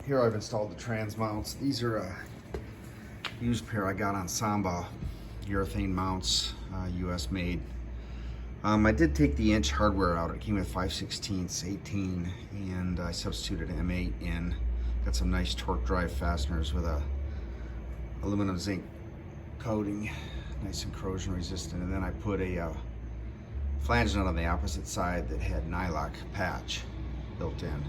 here I've installed the trans mounts. These are a used pair I got on Samba, urethane mounts, US made. I did take the inch hardware out. It came with 5/16, 18, and I substituted M8 in. Got some nice torque drive fasteners with a aluminum zinc coating, nice and corrosion resistant. And then I put a flange nut on the opposite side that had nylock patch built in.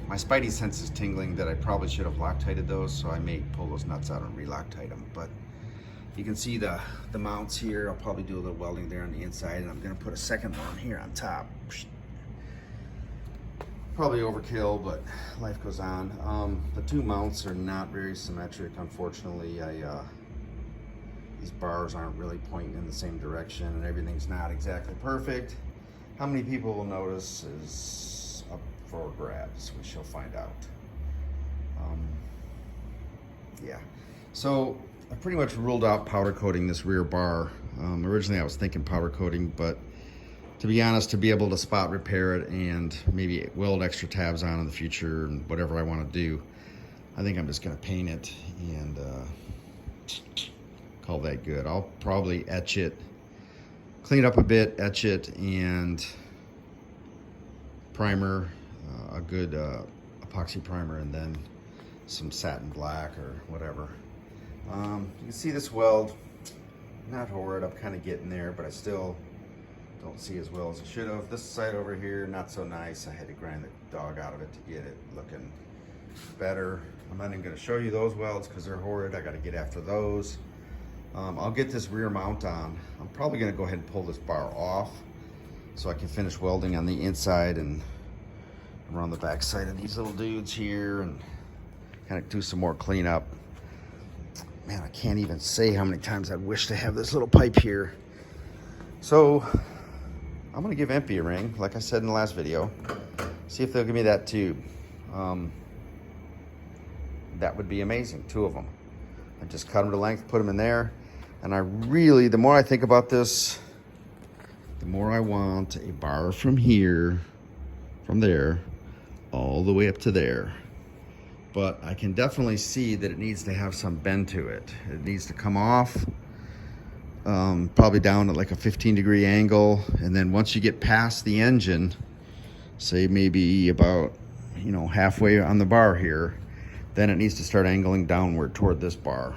My spidey sense is tingling that I probably should have Loctited those, so I may pull those nuts out and re-Loctite them. But you can see the mounts here. I'll probably do a little welding there on the inside, and I'm gonna put a second one here on top. Probably overkill, but life goes on. The two mounts are not very symmetric, unfortunately. These bars aren't really pointing in the same direction, and everything's not exactly perfect. How many people will notice is up for grabs. We shall find out. Yeah, so I pretty much ruled out powder coating this rear bar. Originally I was thinking powder coating, but to be honest, to be able to spot repair it and maybe weld extra tabs on in the future and whatever I want to do, I think I'm just going to paint it and call that good. I'll probably etch it, clean it up a bit, etch it, and primer, a good epoxy primer, and then some satin black or whatever. You can see this weld, not horrid. I'm kind of getting there, but I still don't see as well as I should have. This side over here, not so nice. I had to grind the dog out of it to get it looking better. I'm not even going to show you those welds because they're horrid. I got to get after those. I'll get this rear mount on. I'm probably going to go ahead and pull this bar off so I can finish welding on the inside and around the back side of these little dudes here and kind of do some more cleanup. Man, I can't even say how many times I wish to have this little pipe here. So I'm gonna give Empy a ring, like I said in the last video. See if they'll give me that tube. That would be amazing, 2 of them. I just cut them to length, put them in there. And I really, the more I think about this, the more I want a bar from here, from there, all the way up to there. But I can definitely see that it needs to have some bend to it. It needs to come off, probably down at like a 15-degree angle. And then once you get past the engine, say maybe about, halfway on the bar here, then it needs to start angling downward toward this bar.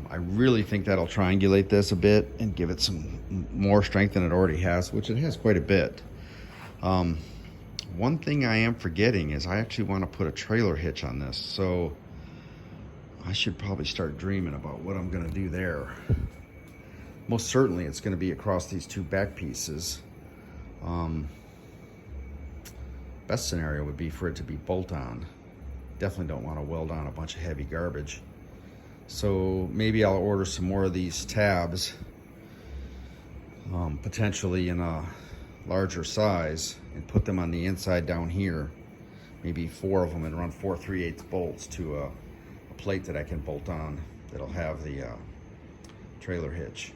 I really think that'll triangulate this a bit and give it some more strength than it already has, which it has quite a bit. One thing I am forgetting is I actually want to put a trailer hitch on this, so I should probably start dreaming about what I'm going to do there. Most certainly it's going to be across these 2 back pieces. Best scenario would be for it to be bolt-on. Definitely don't want to weld on a bunch of heavy garbage. So maybe I'll order some more of these tabs, potentially in a larger size, and put them on the inside down here, maybe 4 of them, and run 4 3/8 bolts to a plate that I can bolt on that'll have the trailer hitch.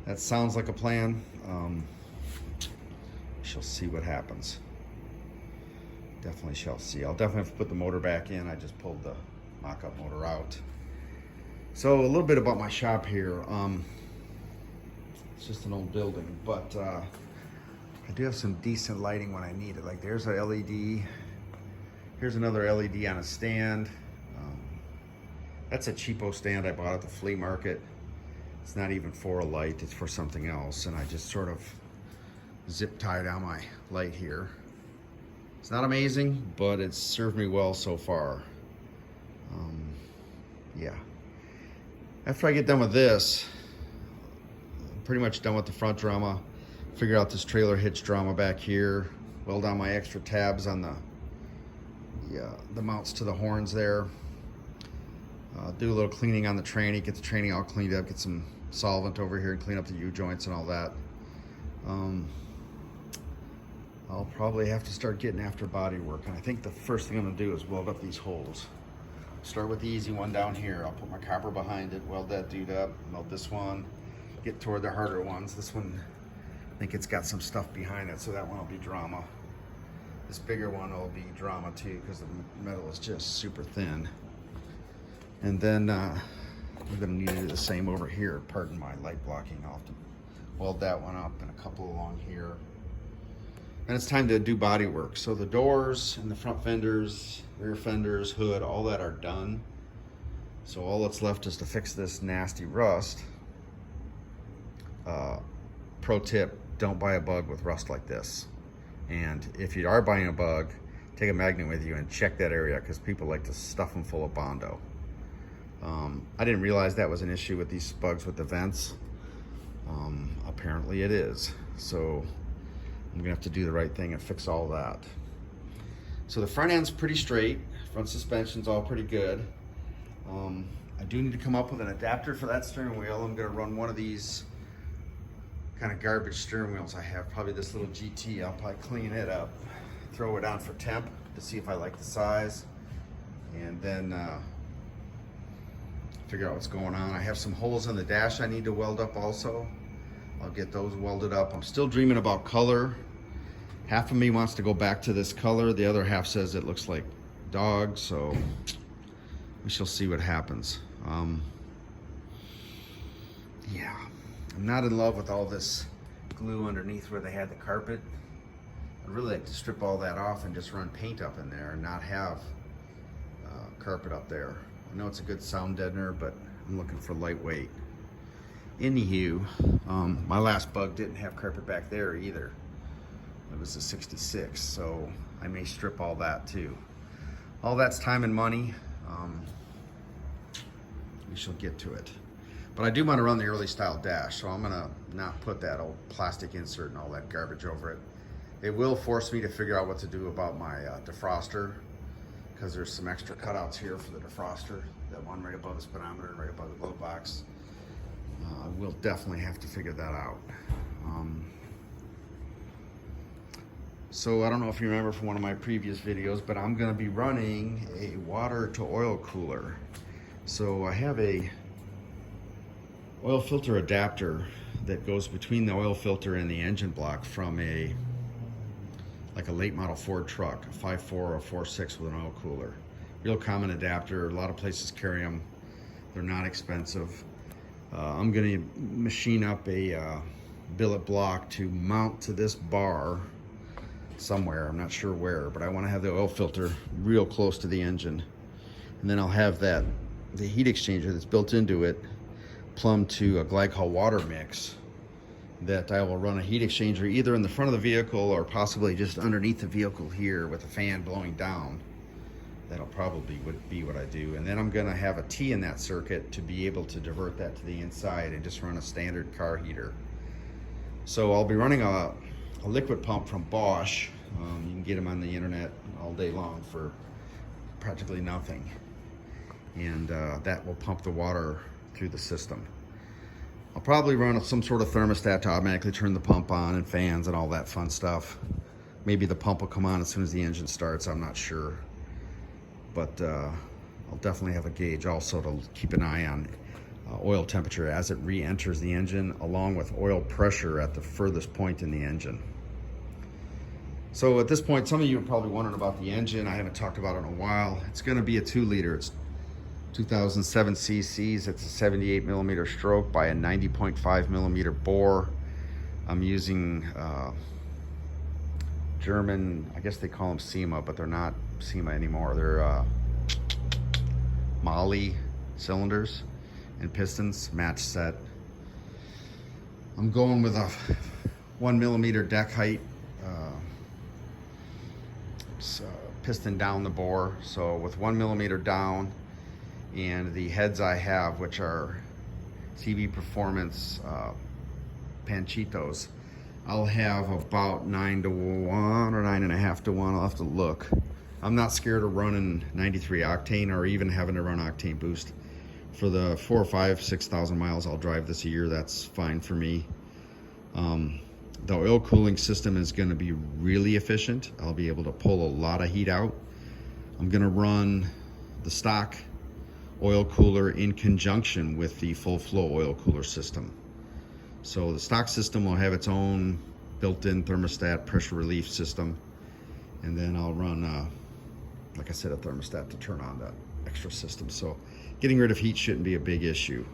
That sounds like a plan. Shall see what happens. Definitely shall see. I'll definitely have to put the motor back in. I just pulled the mock-up motor out. So a little bit about my shop here. It's just an old building, but I do have some decent lighting when I need it. Like there's a LED. Here's another LED on a stand. That's a cheapo stand I bought at the flea market. It's not even for a light, it's for something else. And I just sort of zip tied on my light here. It's not amazing, but it's served me well so far. Yeah. After I get done with this, I'm pretty much done with the front drama. Figure out this trailer hitch drama back here. Weld on my extra tabs on the mounts to the horns there. Do a little cleaning on the tranny, get the tranny all cleaned up, get some solvent over here and clean up the U-joints and all that. I'll probably have to start getting after body work, and I think the first thing I'm gonna do is weld up these holes. Start with the easy one down here. I'll put my copper behind it, weld that dude up, weld this one, get toward the harder ones. This one, I think it's got some stuff behind it, so that one will be drama. This bigger one will be drama too because the metal is just super thin. And then we're gonna need to do the same over here. Pardon my light blocking. I'll have to weld that one up and a couple along here. And it's time to do body work. So the doors and the front fenders, rear fenders, hood, all that are done. So all that's left is to fix this nasty rust. Pro tip, don't buy a Bug with rust like this. And if you are buying a Bug, take a magnet with you and check that area because people like to stuff them full of Bondo. I didn't realize that was an issue with these Bugs with the vents. Apparently it is. So I'm gonna have to do the right thing and fix all that. So the front end's pretty straight. Front suspension's all pretty good. I do need to come up with an adapter for that steering wheel. I'm gonna run one of these kind of garbage steering wheels I have, probably this little GT. I'll probably clean it up, throw it on for temp to see if I like the size, and then figure out what's going on. I have some holes in the dash I need to weld up also. I'll get those welded up. I'm still dreaming about color. Half of me wants to go back to this color. The other half says it looks like dog, so we shall see what happens. Yeah, I'm not in love with all this glue underneath where they had the carpet. I'd really like to strip all that off and just run paint up in there and not have carpet up there. I know it's a good sound deadener, but I'm looking for lightweight. Anywho, my last Bug didn't have carpet back there either. It was a 66, so I may strip all that too. All that's time and money. We shall get to it. But I do want to run the early style dash, so I'm gonna not put that old plastic insert and all that garbage over it. It will force me to figure out what to do about my defroster, because there's some extra cutouts here for the defroster. That one right above the speedometer and right above the glove box. We'll definitely have to figure that out. So I don't know if you remember from one of my previous videos, but I'm gonna be running a water to oil cooler. So I have a oil filter adapter that goes between the oil filter and the engine block from like a late model Ford truck, a 5.4 or a 4.6 with an oil cooler. Real common adapter, a lot of places carry them. They're not expensive. I'm gonna machine up a billet block to mount to this bar somewhere, I'm not sure where, but I wanna have the oil filter real close to the engine. And then I'll have the heat exchanger that's built into it plumbed to a glycol water mix that I will run a heat exchanger either in the front of the vehicle or possibly just underneath the vehicle here with a fan blowing down. That'll probably be what I do. And then I'm gonna have a T in that circuit to be able to divert that to the inside and just run a standard car heater. So I'll be running a liquid pump from Bosch. You can get them on the internet all day long for practically nothing. And that will pump the water through the system. I'll probably run some sort of thermostat to automatically turn the pump on and fans and all that fun stuff. Maybe the pump will come on as soon as the engine starts, I'm not sure. But I'll definitely have a gauge also to keep an eye on oil temperature as it re-enters the engine, along with oil pressure at the furthest point in the engine. So at this point, some of you are probably wondering about the engine. I haven't talked about it in a while. It's gonna be a 2-liter. It's 2007 cc's. It's a 78 millimeter stroke by a 90.5 millimeter bore. I'm using German, I guess they call them SEMA, but they're not SEMA anymore. They're Molly cylinders and pistons, match set. I'm going with a 1 millimeter deck height piston down the bore. So with 1 millimeter down, and the heads I have, which are CB Performance Panchitos, I'll have about 9-to-1 or 9.5-to-1. I'll have to look. I'm not scared of running 93 octane or even having to run octane boost. For the 4,000, 5,000, 6,000 miles I'll drive this a year, that's fine for me. The oil cooling system is going to be really efficient. I'll be able to pull a lot of heat out. I'm going to run the stock oil cooler in conjunction with the full flow oil cooler system. So the stock system will have its own built-in thermostat pressure relief system, And then I'll run, like I said, a thermostat to turn on the extra system. So getting rid of heat shouldn't be a big issue.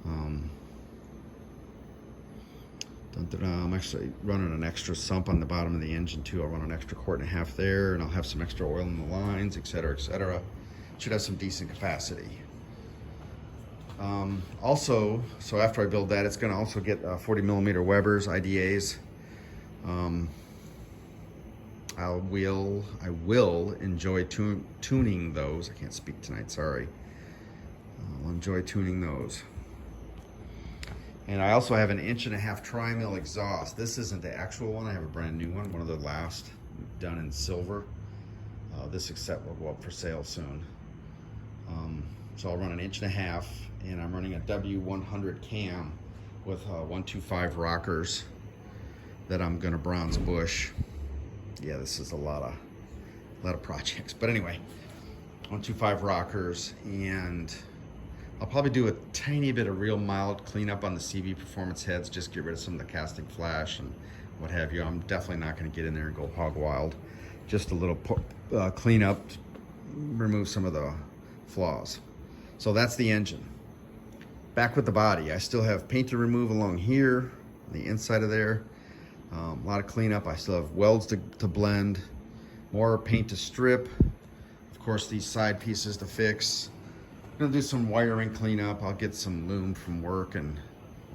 I'm actually running an extra sump on the bottom of the engine too. I'll run an extra 1.5 quart there, and I'll have some extra oil in the lines, etc., etc. Should have some decent capacity. Also, so after I build that, it's going to also get 40mm Webers, IDAs. I will enjoy tuning those. I can't speak tonight, sorry. I'll enjoy tuning those. And I also have an 1.5-inch tri-mill exhaust. This isn't the actual one. I have a brand new one of the last, done in silver. This set will go up for sale soon. So I'll run an 1.5 inch, and I'm running a W100 cam with 125 rockers that I'm gonna bronze bush. Yeah, this is a lot of projects. But anyway, 125 rockers, and I'll probably do a tiny bit of real mild cleanup on the CV Performance heads, just get rid of some of the casting flash and what have you. I'm definitely not gonna get in there and go hog wild. Just a little cleanup, remove some of the flaws. So that's the engine. Back with the body, I still have paint to remove along here, the inside of there. A lot of cleanup. I still have welds to blend, more paint to strip. Of course, these side pieces to fix. I'm gonna do some wiring cleanup. I'll get some loom from work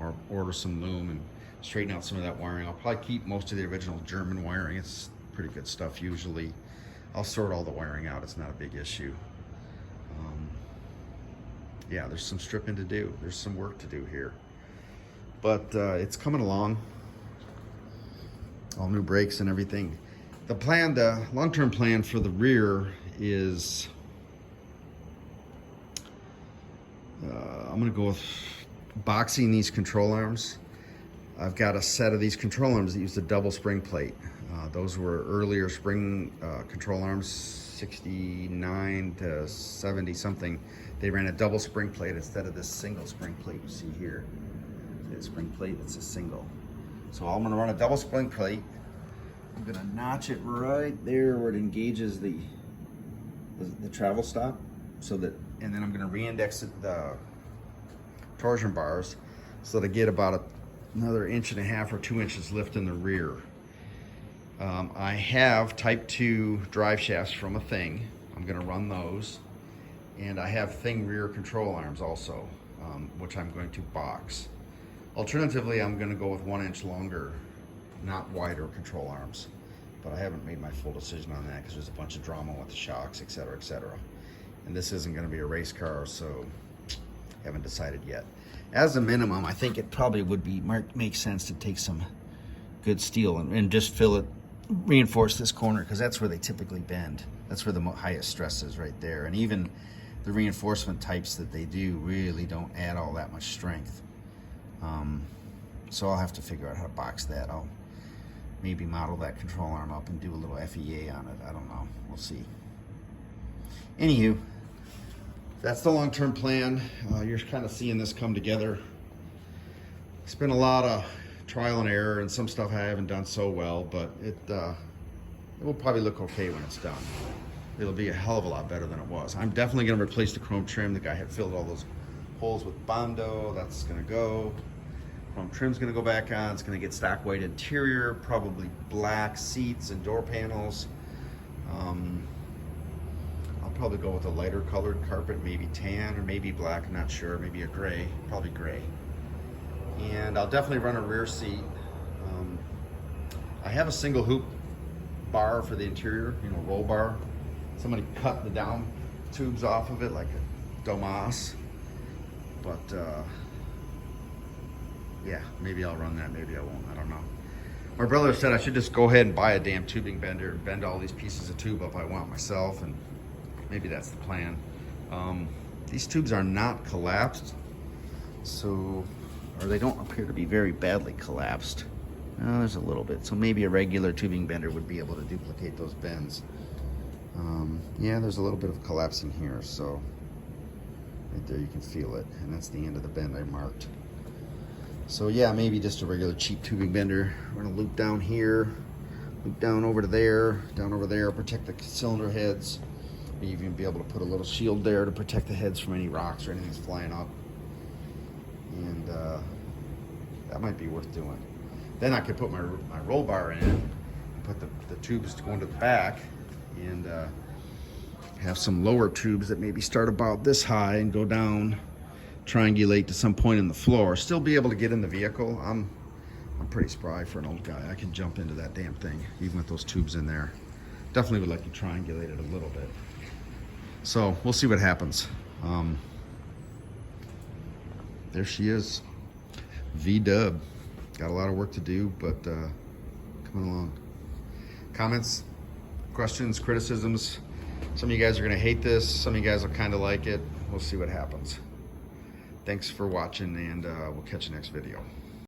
or order some loom and straighten out some of that wiring. I'll probably keep most of the original German wiring. It's pretty good stuff usually. I'll sort all the wiring out. It's not a big issue. Yeah, there's some stripping to do. There's some work to do here. But it's coming along. All new brakes and everything. The long-term plan for the rear is I'm gonna go with boxing these control arms. I've got a set of these control arms that use the double spring plate. Those were earlier spring control arms, 69 to 70 something. They ran a double spring plate instead of this single spring plate you see here. It's spring plate, it's a single. So I'm gonna run a double spring plate. I'm gonna notch it right there where it engages the travel stop, so that, and then I'm gonna re-index the torsion bars so that I get about another 1.5 or 2 inches lift in the rear. I have Type 2 drive shafts from a Thing. I'm gonna run those. And I have Thing rear control arms also, which I'm going to box. Alternatively, I'm gonna go with 1 inch longer, not wider control arms. But I haven't made my full decision on that because there's a bunch of drama with the shocks, etc., etc. And this isn't gonna be a race car, so haven't decided yet. As a minimum, I think it probably would make sense to take some good steel and just fill it, reinforce this corner, because that's where they typically bend. That's where the highest stress is, right there. And even the reinforcement types that they do really don't add all that much strength. So I'll have to figure out how to box that. I'll maybe model that control arm up and do a little FEA on it. I don't know. We'll see. Anywho, that's the long-term plan. You're kind of seeing this come together. It's been a lot of trial and error, and some stuff I haven't done so well, but it will probably look okay when it's done. It'll be a hell of a lot better than it was. I'm definitely going to replace the chrome trim. The guy had filled all those holes with Bondo. That's going to go. Chrome trim's going to go back on. It's going to get stock white interior, probably black seats and door panels. I'll probably go with a lighter colored carpet, maybe tan or maybe black, I'm not sure, maybe a gray, probably gray. And I'll definitely run a rear seat. I have a single hoop bar for the interior, roll bar. Somebody cut the down tubes off of it like a Domas. But yeah, maybe I'll run that, maybe I won't, I don't know. My brother said I should just go ahead and buy a damn tubing bender and bend all these pieces of tube up I want myself, and maybe that's the plan. These tubes are not collapsed, or they don't appear to be very badly collapsed. No, there's a little bit, so maybe a regular tubing bender would be able to duplicate those bends. Yeah, there's a little bit of collapsing here, so right there you can feel it, and that's the end of the bend I marked. So yeah, maybe just a regular cheap tubing bender. We're gonna loop down here, down over there, protect the cylinder heads. Maybe even be able to put a little shield there to protect the heads from any rocks or anything that's flying up. And that might be worth doing. Then I could put my roll bar in, put the tubes going to the back, and have some lower tubes that maybe start about this high and go down, triangulate to some point in the floor. Still be able to get in the vehicle. I'm pretty spry for an old guy. I can jump into that damn thing, even with those tubes in there. Definitely would like to triangulate it a little bit. So we'll see what happens. There she is, V-dub. Got a lot of work to do, but coming along. Comments, questions, criticisms. Some of you guys are gonna hate this. Some of you guys will kind of like it. We'll see what happens. Thanks for watching, and we'll catch you next video.